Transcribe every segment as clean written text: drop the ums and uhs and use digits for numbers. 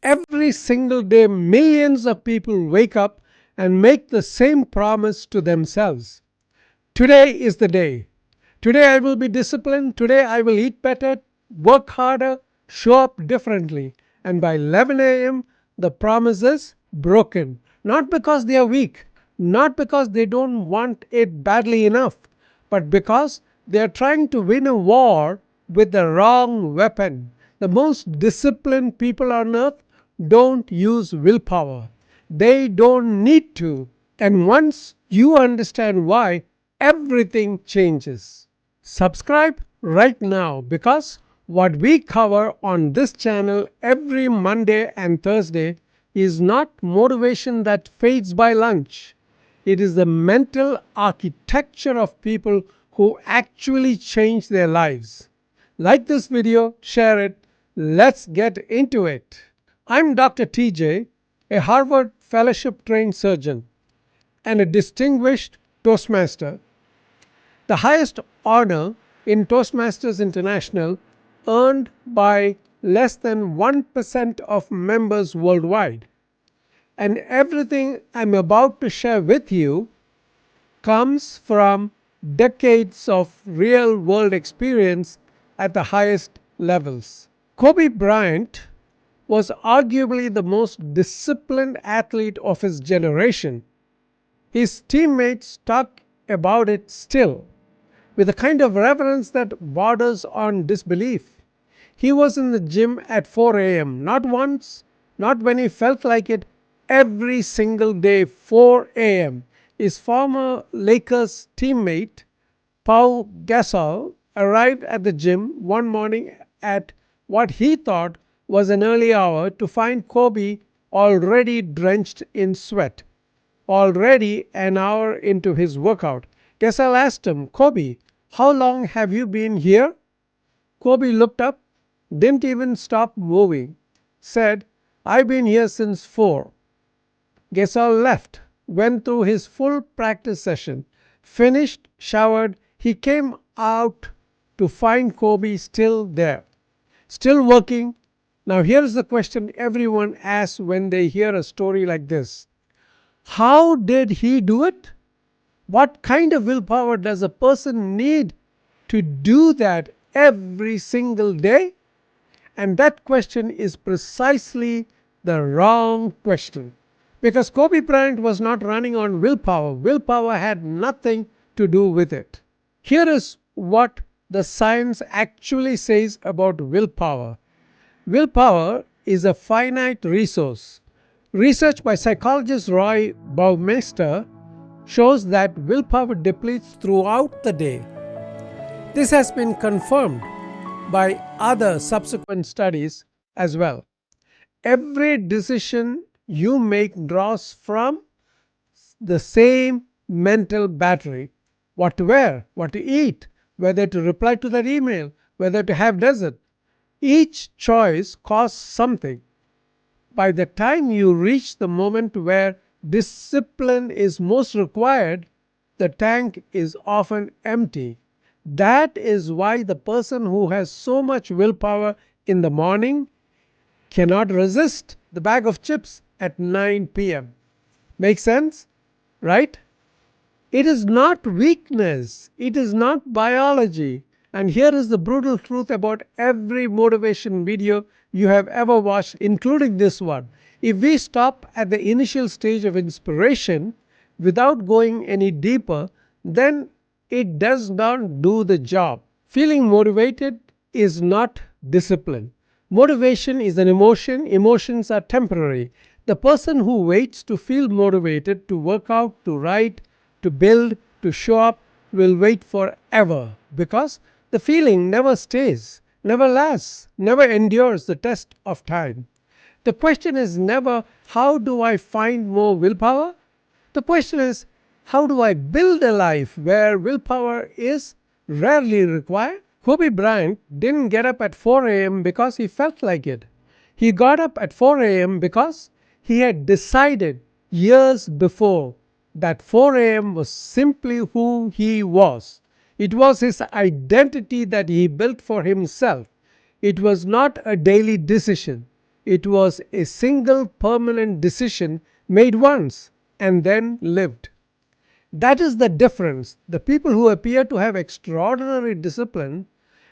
Every single day, millions of people wake up and make the same promise to themselves. Today is the day. Today I will be disciplined. Today I will eat better, work harder, show up differently. And by 11 a.m., the promise is broken. Not because they are weak, not because they don't want it badly enough, but because they are trying to win a war with the wrong weapon. The most disciplined people on earth don't use willpower. They don't need to. And once you understand why, everything changes. Subscribe right now because what we cover on this channel every Monday and Thursday is not motivation that fades by lunch. It is the mental architecture of people who actually change their lives. Like this video, share it. Let's get into it. I'm Dr. TJ, a Harvard fellowship trained surgeon and a distinguished Toastmaster, the highest honor in Toastmasters International, earned by less than 1% of members worldwide. And everything I'm about to share with you comes from decades of real world experience at the highest levels. Kobe Bryant was arguably the most disciplined athlete of his generation. His teammates talk about it still, with a kind of reverence that borders on disbelief. He was in the gym at 4 a.m., not once, not when he felt like it, every single day, 4 a.m. His former Lakers teammate, Paul Gasol, arrived at the gym one morning at what he thought was an early hour to find Kobe already drenched in sweat, already an hour into his workout. Gasol asked him, "Kobe, how long have you been here?" Kobe looked up, didn't even stop moving, said, "I've been here since 4." Gasol left, went through his full practice session, finished, showered. He came out to find Kobe still there, still working. Now, here's the question everyone asks when they hear a story like this: how did he do it? What kind of willpower does a person need to do that every single day? And that question is precisely the wrong question. Because Kobe Bryant was not running on willpower. Willpower had nothing to do with it. Here is what the science actually says about willpower. Willpower is a finite resource. Research by psychologist Roy Baumeister shows that willpower depletes throughout the day. This has been confirmed by other subsequent studies as well. Every decision you make draws from the same mental battery: what to wear, what to eat, whether to reply to that email, whether to have dessert. Each choice costs something. By the time you reach the moment where discipline is most required, the tank is often empty. That is why the person who has so much willpower in the morning cannot resist the bag of chips at 9 p.m. Make sense? Right? It is not weakness. It is not biology. And here is the brutal truth about every motivation video you have ever watched, including this one. If we stop at the initial stage of inspiration without going any deeper, then it does not do the job. Feeling motivated is not discipline. Motivation is an emotion. Emotions are temporary. The person who waits to feel motivated to work out, to write, to build, to show up will wait forever, because the feeling never stays, never lasts, never endures the test of time. The question is never, how do I find more willpower? The question is, how do I build a life where willpower is rarely required? Kobe Bryant didn't get up at 4 a.m. because he felt like it. He got up at 4 a.m. because he had decided years before that 4 a.m. was simply who he was. It was his identity that he built for himself. It was not a daily decision. It was a single permanent decision made once and then lived. That is the difference. The people who appear to have extraordinary discipline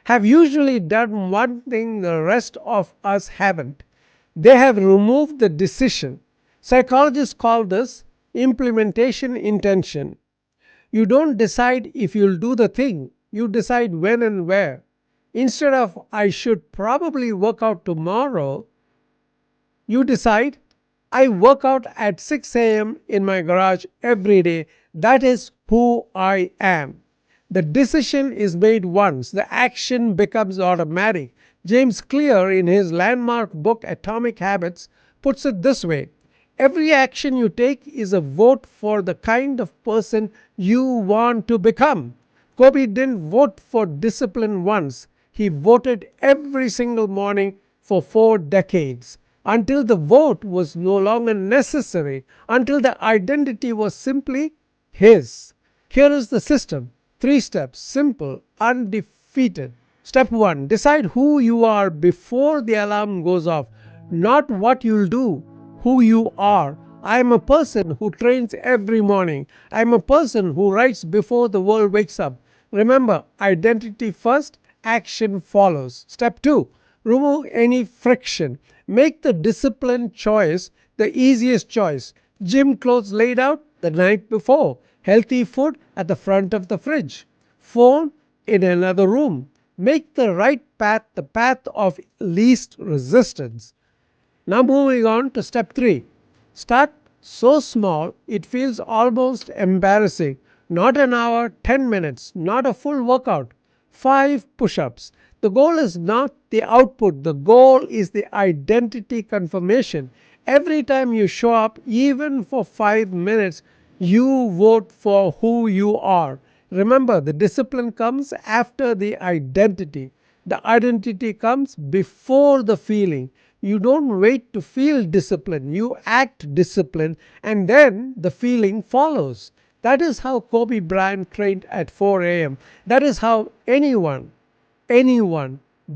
have usually done one thing the rest of us haven't. They have removed the decision. Psychologists call this implementation intention. You don't decide if you'll do the thing, you decide when and where. Instead of, I should probably work out tomorrow, you decide, I work out at 6 a.m. in my garage every day. That is who I am. The decision is made once, the action becomes automatic. James Clear, in his landmark book Atomic Habits, puts it this way: every action you take is a vote for the kind of person you want to become. Kobe didn't vote for discipline once, he voted every single morning for 4 decades until the vote was no longer necessary, until the identity was simply his. Here is the system: 3 steps, simple, undefeated. Step 1: decide who you are before the alarm goes off, not what you'll do, who you are. I am a person who trains every morning. I am a person who writes before the world wakes up. Remember, identity first, action follows. Step 2: remove any friction. Make the disciplined choice the easiest choice. Gym clothes laid out the night before. Healthy food at the front of the fridge. Phone in another room. Make the right path the path of least resistance. Now moving on to step 3. Start so small it feels almost embarrassing. Not an hour, 10 minutes, not a full workout. 5 push-ups. The goal is not the output, the goal is the identity confirmation. Every time you show up, even for 5 minutes, you vote for who you are. Remember, the discipline comes after the identity. The identity comes before the feeling. You don't wait to feel discipline, you act discipline, and then the feeling follows. That is how Kobe Bryant trained at 4 a.m. That is how anyone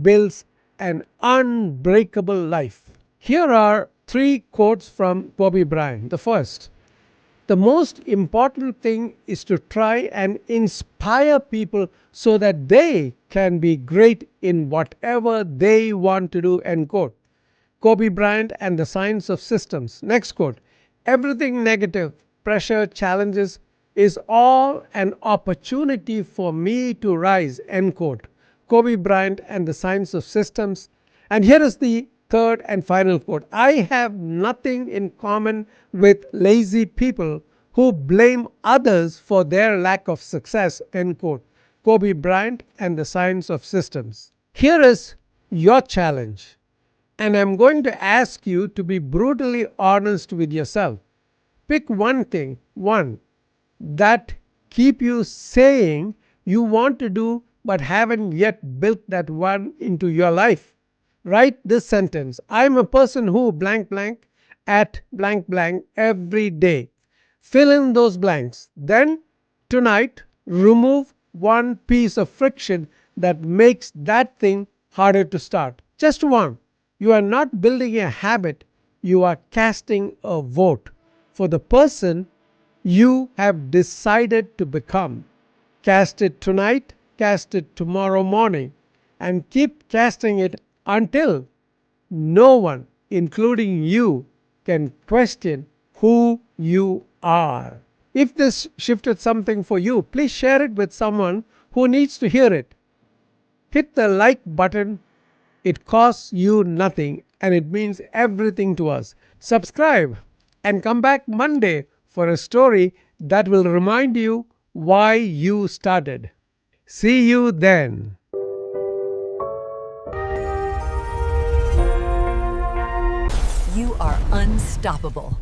builds an unbreakable life. Here are 3 quotes from Kobe Bryant. The first: the most important thing is to try and inspire people so that they can be great in whatever they want to do. End quote. Kobe Bryant and the Science of Systems. Next quote: everything negative, pressure, challenges is all an opportunity for me to rise. End quote. Kobe Bryant and the Science of Systems. And here is the third and final quote: I have nothing in common with lazy people who blame others for their lack of success. End quote. Kobe Bryant and the Science of Systems. Here is your challenge. And I'm going to ask you to be brutally honest with yourself. Pick one thing, one, that keep you saying you want to do but haven't yet built that one into your life. Write this sentence: I'm a person who blank blank at blank blank every day. Fill in those blanks. Then tonight, remove one piece of friction that makes that thing harder to start. Just one. You are not building a habit, you are casting a vote for the person you have decided to become. Cast it tonight, cast it tomorrow morning, and keep casting it until no one, including you, can question who you are. If this shifted something for you, please share it with someone who needs to hear it. Hit the like button. It costs you nothing and it means everything to us. Subscribe and come back Monday for a story that will remind you why you started. See you then. You are unstoppable.